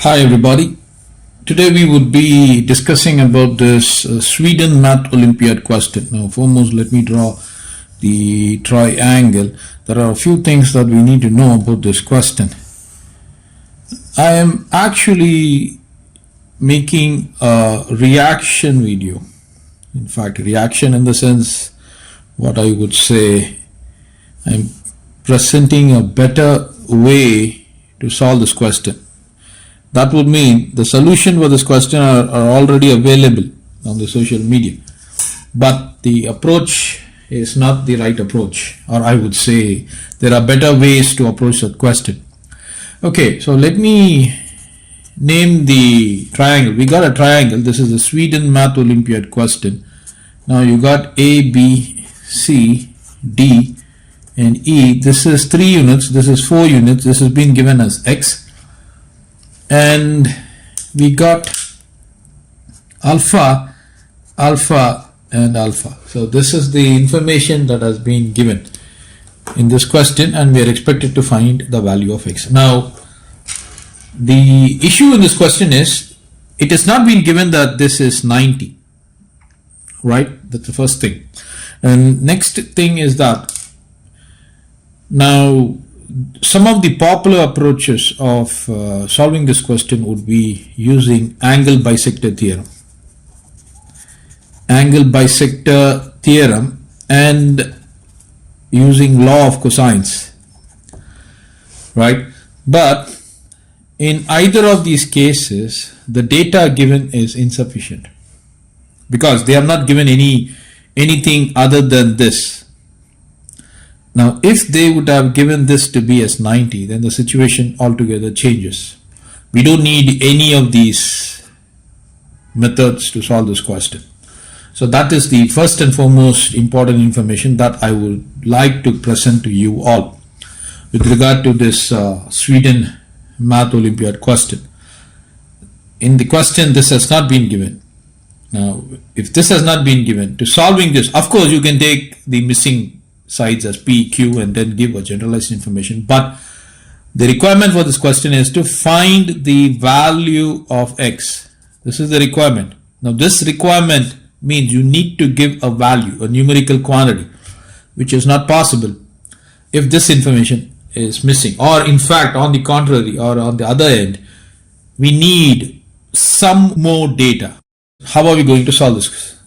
Hi everybody. Today we would be discussing about this Sweden Math Olympiad question. Now foremost, let me draw the triangle. There are a few things that we need to know about this question. I am actually making a reaction video. In fact, reaction in the sense, what I would say, I'm presenting a better way to solve this question. That would mean the solution for this question are already available on the social media, but the approach is not the right approach, or I would say there are better ways to approach that question. Okay, so let me name the triangle. We got a triangle. This is the Sweden Math Olympiad question. Now you got A, B, C, D and E. This is 3 units, this is 4 units, this has been given as X. And we got alpha, alpha and alpha. So this is the information that has been given in this question, and we are expected to find the value of X. Now the issue in this question is, it has not been given that this is 90, right? That's the first thing. And next thing is that now some of the popular approaches of solving this question would be using angle bisector theorem. Angle bisector theorem and using law of cosines, right? But in either of these cases, the data given is insufficient because they have not given anything other than this. Now, if they would have given this to be as 90, then the situation altogether changes. We don't need any of these methods to solve this question. So that is the first and foremost important information that I would like to present to you all with regard to this Sweden Math Olympiad question. In the question, this has not been given. Now, if this has not been given, to solving this, of course, you can take the missing sides as P, Q and then give a generalized information, but the requirement for this question is to find the value of X. This is the requirement. Now this requirement means you need to give a value, a numerical quantity, which is not possible if this information is missing, or in fact on the contrary, or on the other end, we need some more data. How are we going to solve this?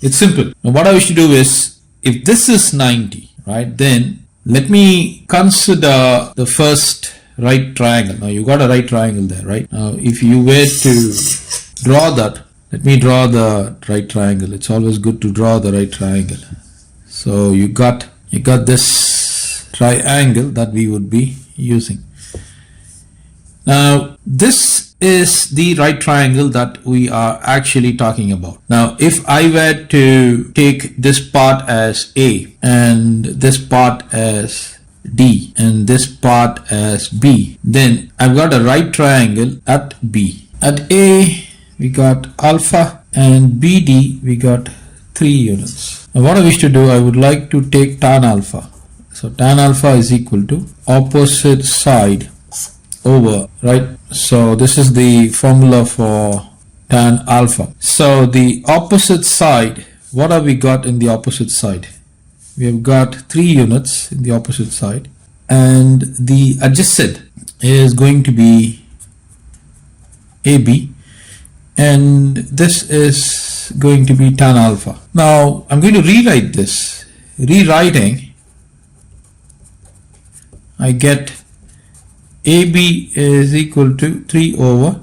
It's simple. Now what I wish to do is, if this is 90, right, then let me consider the first right triangle. Now you got a right triangle there, right? Now if you were to draw that, let me draw the right triangle. It's always good to draw the right triangle. So you got this triangle that we would be using. Now this is the right triangle that we are actually talking about. Now if I were to take this part as A and this part as D and this part as B, then I've got a right triangle at B. At A we got alpha and BD we got 3 units. Now what I wish to do, I would like to take tan alpha. So tan alpha is equal to opposite side over, right? So this is the formula for tan alpha. So the opposite side, what have we got in the opposite side? We have got 3 units in the opposite side, and the adjacent is going to be AB, and this is going to be tan alpha. Now I'm going to rewrite this. Rewriting, I get AB is equal to 3 over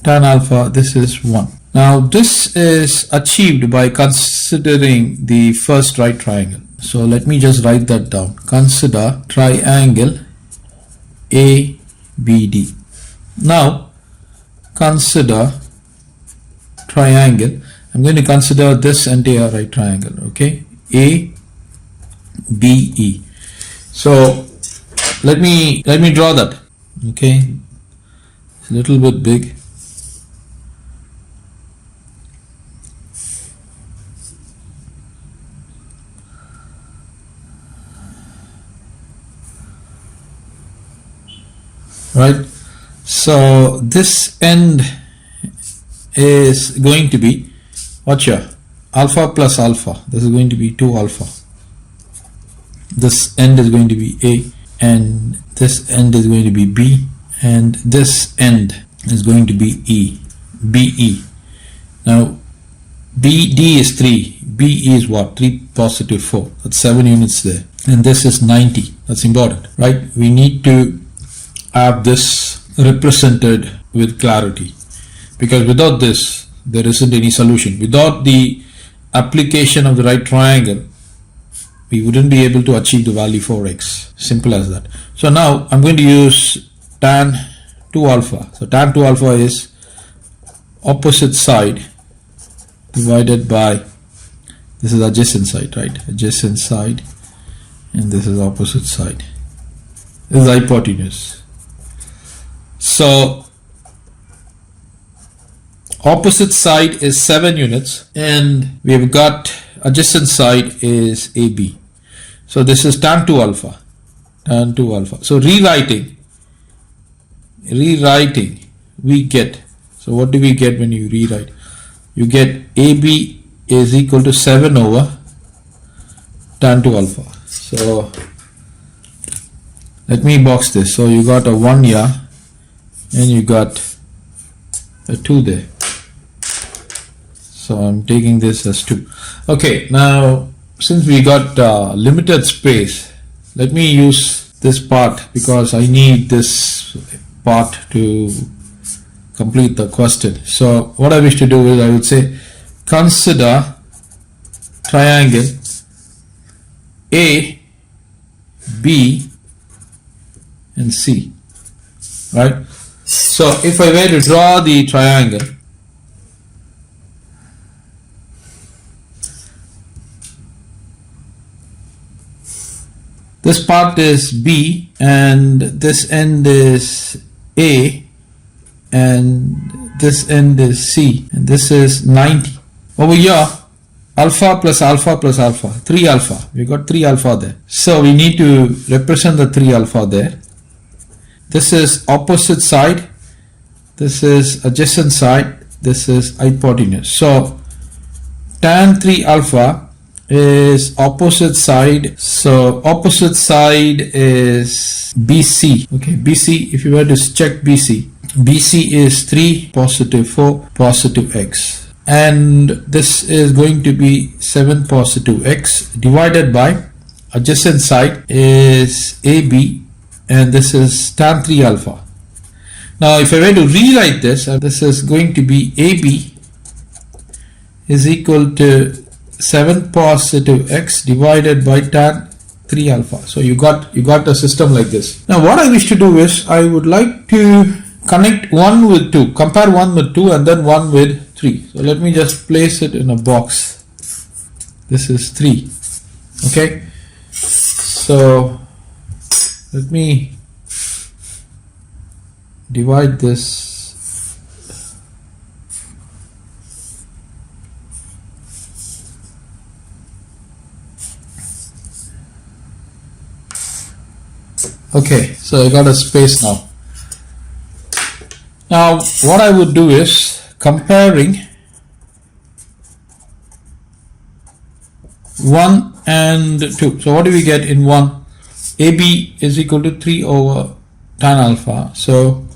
tan alpha, this is 1. Now this is achieved by considering the first right triangle. So let me just write that down. Consider triangle ABD. Now consider triangle. I'm going to consider this entire right triangle, okay? ABE. So let me draw that, okay? It's a little bit big. Right? So this end is going to be, what's your alpha plus alpha? This is going to be 2 alpha. This end is going to be A, and this end is going to be B, and this end is going to be E, BE. Now BD is 3, BE is what? 3 positive 4. That's 7 units there. And this is 90. That's important, right? We need to have this represented with clarity, because without this there isn't any solution. Without the application of the right triangle, we wouldn't be able to achieve the value for x. Simple as that. So now I'm going to use tan 2 alpha. So tan 2 alpha is opposite side divided by, this is adjacent side, right? Adjacent side, and this is opposite side. This is hypotenuse. So opposite side is 7 units, and we have got adjacent side is AB. So this is tan 2 alpha, tan 2 alpha. So rewriting, we get, so what do we get when you rewrite? You get AB is equal to 7 over tan 2 alpha. So let me box this. So you got a 1 here, and you got a 2 there. So I'm taking this as 2. Okay, now since we got limited space, let me use this part because I need this part to complete the question. So what I wish to do is I would say consider triangle A, B and C, right? So if I were to draw the triangle, this part is B and this end is A and this end is C, and this is 90. Over here, alpha plus alpha plus alpha, 3 alpha. We got 3 alpha there. So we need to represent the 3 alpha there. This is opposite side, this is adjacent side, this is hypotenuse. So tan 3 alpha is opposite side. So opposite side is BC. Okay, BC, if you were to check BC, BC is 3 positive 4 positive x, and this is going to be 7 positive x divided by adjacent side is AB, and this is tan 3 alpha. Now if I were to rewrite this, this is going to be AB is equal to 7 positive x divided by tan 3 alpha. So you got a system like this. Now what I wish to do is I would like to connect 1 with 2, compare 1 with 2 and then 1 with 3. So let me just place it in a box. This is 3. Okay, so let me divide this. Okay, so I got a space now. Now what I would do is comparing 1 and 2. So what do we get in 1? AB is equal to 3 over tan alpha. So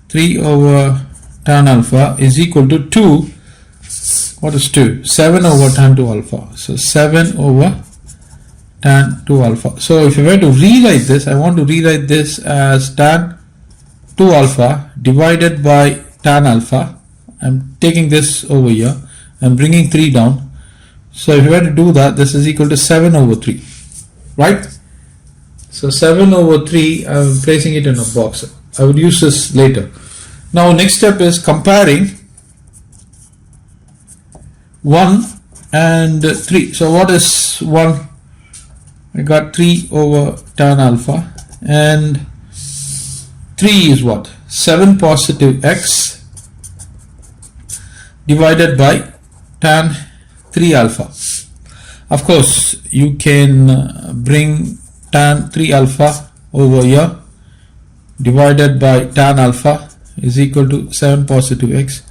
3 over tan alpha is equal to 2. What is 2? 7 over tan 2 alpha. So 7 over tan 2 alpha. So if I were to rewrite this, I want to rewrite this as tan 2 alpha divided by tan alpha. I'm taking this over here. I'm bringing 3 down. So if I were to do that, this is equal to 7 over 3. Right? So 7 over 3, I'm placing it in a box. I would use this later. Now next step is comparing 1 and 3. So what is 1? I got 3 over tan alpha, and 3 is what? 7 positive x divided by tan 3 alpha. Of course, you can bring tan 3 alpha over here divided by tan alpha, is equal to 7 positive x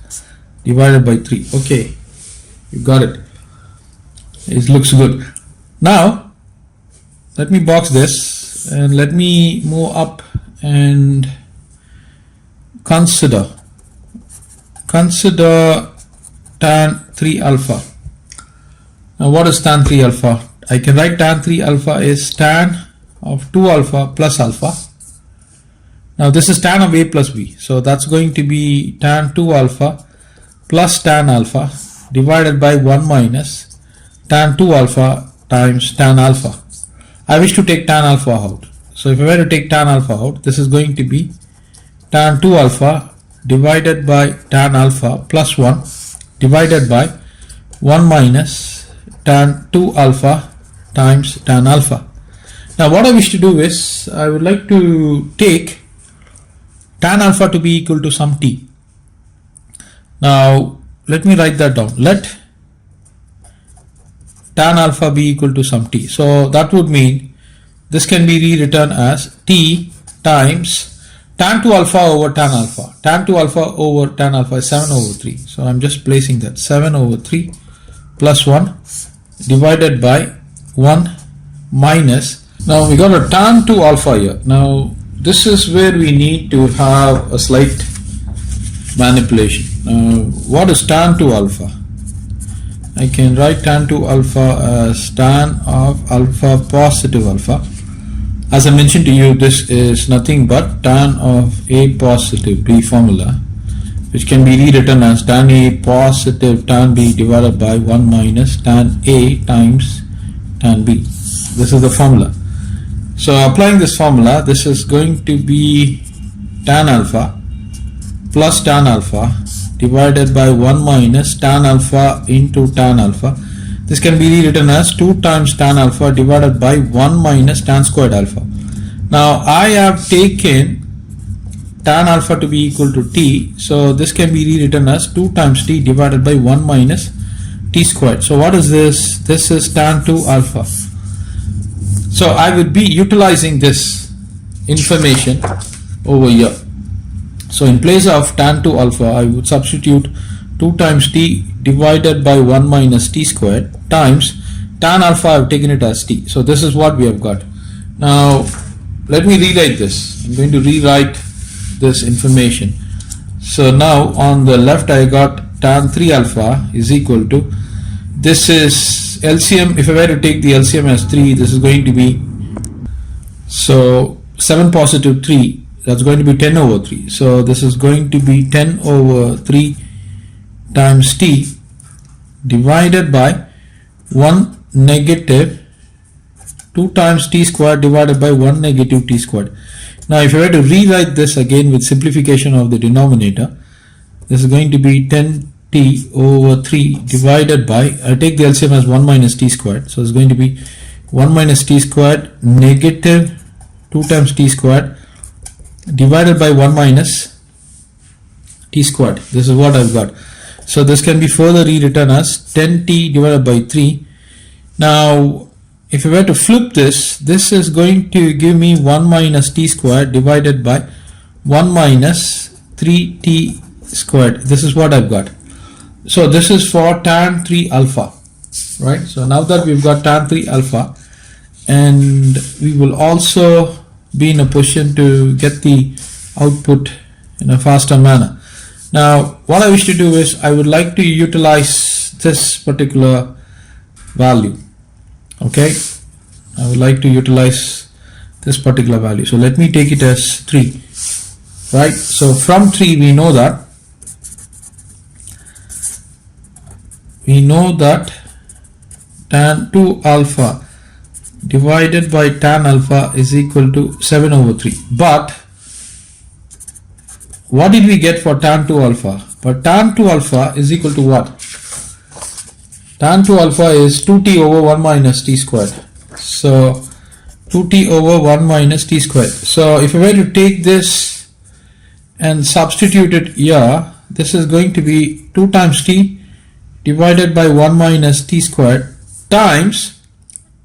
divided by 3. Okay, you got it. It looks good. Now let me box this and let me move up and consider tan 3 alpha. Now what is tan 3 alpha? I can write tan 3 alpha is tan of 2 alpha plus alpha. Now this is tan of a plus b, so that's going to be tan 2 alpha plus tan alpha divided by 1 minus tan 2 alpha times tan alpha. I wish to take tan alpha out. So if I were to take tan alpha out, this is going to be tan 2 alpha divided by tan alpha plus 1 divided by 1 minus tan 2 alpha times tan alpha. Now what I wish to do is, I would like to take tan alpha to be equal to some t. Now let me write that down. Let tan alpha be equal to some t. So that would mean this can be rewritten as t times tan 2 alpha over tan alpha. Tan 2 alpha over tan alpha is 7 over 3. So I'm just placing that 7 over 3 plus 1 divided by 1 minus. Now we got a tan 2 alpha here. Now this is where we need to have a slight manipulation. Now what is tan 2 alpha? I can write tan 2 alpha as tan of alpha positive alpha. As I mentioned to you, this is nothing but tan of a positive b formula, which can be rewritten as tan a positive tan b divided by 1 minus tan a times tan b. This is the formula. So applying this formula, this is going to be tan alpha plus tan alpha divided by 1 minus tan alpha into tan alpha. This can be rewritten as 2 times tan alpha divided by 1 minus tan squared alpha. Now I have taken tan alpha to be equal to t, so this can be rewritten as 2 times t divided by 1 minus t squared. So what is this? This is tan 2 alpha. So I would be utilizing this information over here. So in place of tan 2 alpha, I would substitute 2 times t divided by 1 minus t squared times tan alpha. I have taken it as t. So this is what we have got. Now let me rewrite this. I'm going to rewrite this information. So now on the left I got tan 3 alpha is equal to, this is LCM. If I were to take the LCM as 3, this is going to be, so 7 positive 3, that's going to be 10 over 3. So this is going to be 10 over 3 times t divided by 1 negative 2 times t squared divided by 1 negative t squared. Now if I were to rewrite this again with simplification of the denominator, this is going to be 10t over 3 divided by, I take the LCM as 1 minus t squared. So it's going to be 1 minus t squared negative 2 times t squared divided by 1 minus t squared. This is what I've got. So this can be further rewritten as 10t divided by 3. Now if I were to flip this, this is going to give me 1 minus t squared divided by 1 minus 3t squared. This is what I've got. So this is for tan 3 alpha, right? So now that we've got tan 3 alpha, and we will also be in a position to get the output in a faster manner. Now what I wish to do is, I would like to utilize this particular value. Okay, I would like to utilize this particular value. So let me take it as 3, right? So from 3 we know that tan 2 alpha divided by tan alpha is equal to 7 over 3. But what did we get for tan 2 alpha? But tan 2 alpha is equal to what? Tan 2 alpha is 2t over 1 minus t squared. So 2t over 1 minus t squared. So if I were to take this and substitute it here, this is going to be 2 times t divided by 1 minus t squared times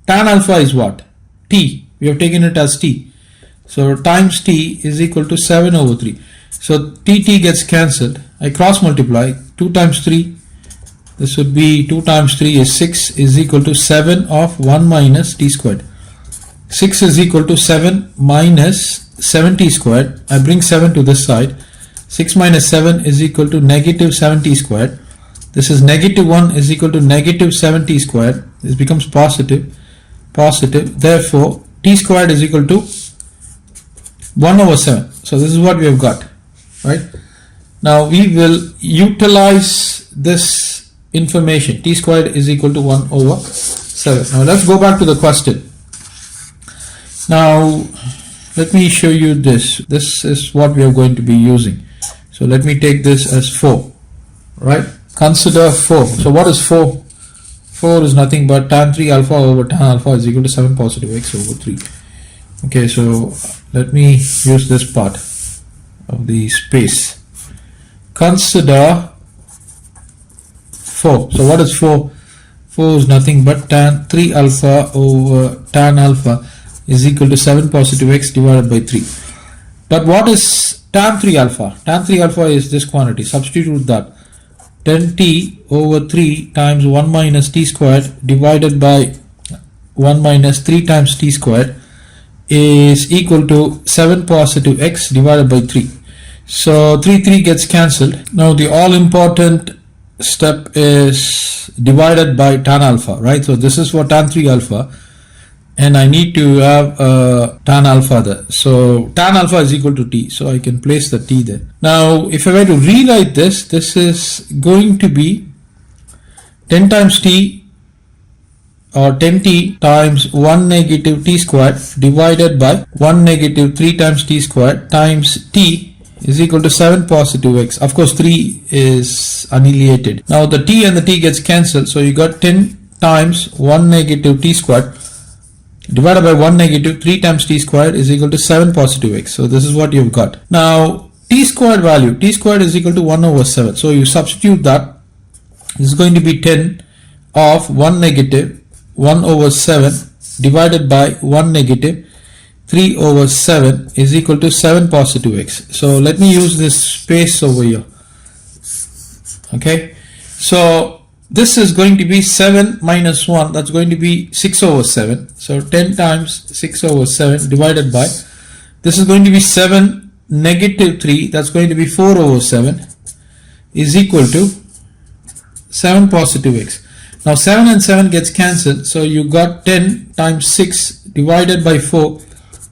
tan alpha is what? T. We have taken it as t. So times t is equal to 7 over 3. So t gets cancelled. I cross multiply. 2 times 3, this would be 2 times 3 is 6, is equal to 7 of 1 minus t squared. 6 is equal to 7 minus 7t squared. I bring 7 to this side. 6 minus 7 is equal to negative 7t squared. This is negative 1 is equal to negative 7t squared. This becomes positive. Therefore, t squared is equal to 1 over 7. So this is what we have got, right? Now we will utilize this information. T squared is equal to 1 over 7. Now let's go back to the question. Now let me show you this. This is what we are going to be using. So let me take this as 4, right? Consider 4. So what is 4? 4 is nothing but tan 3 alpha over tan alpha is equal to 7 positive x over 3. Okay, so let me use this part of the space. Consider 4. So what is 4? 4 is nothing but tan 3 alpha over tan alpha is equal to 7 positive x divided by 3. But what is tan 3 alpha? Tan 3 alpha is this quantity. Substitute that. 10t over 3 times 1 minus t squared divided by 1 minus 3 times t squared is equal to 7 positive x divided by 3. So 3 gets cancelled. Now the all important step is divided by tan alpha, right? So this is for tan 3 alpha, and I need to have tan alpha there. So tan alpha is equal to t, so I can place the t there. Now if I were to rewrite this, this is going to be 10 times t or 10t times 1 negative t squared divided by 1 negative 3 times t squared times t is equal to 7 positive x. Of course 3 is annihilated. Now the t and the t gets cancelled, so you got 10 times 1 negative t squared divided by 1 negative 3 times t squared is equal to 7 positive x. So this is what you've got. Now t squared value, t squared is equal to 1 over 7. So you substitute that. This is going to be 10 of 1 negative 1 over 7 divided by 1 negative 3 over 7 is equal to 7 positive x. So let me use this space over here. Okay. So this is going to be 7 minus 1, that's going to be 6 over 7. So 10 times 6 over 7 divided by, this is going to be 7 negative 3, that's going to be 4 over 7 is equal to 7 positive x. Now 7 and 7 gets cancelled, so you got 10 times 6 divided by 4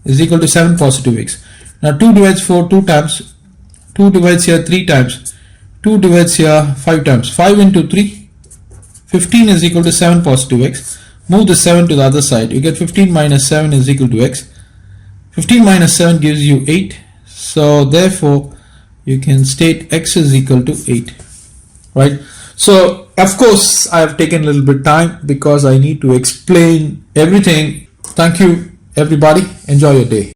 is equal to 7 positive x. Now 2 divides 4 2 times, 2 divides here 3 times, 2 divides here 5 times, 5 into 3, 15 is equal to 7 positive x. Move the 7 to the other side. You get 15 minus 7 is equal to x. 15 minus 7 gives you 8. So therefore, you can state x is equal to 8. Right? So of course, I have taken a little bit time because I need to explain everything. Thank you everybody. Enjoy your day.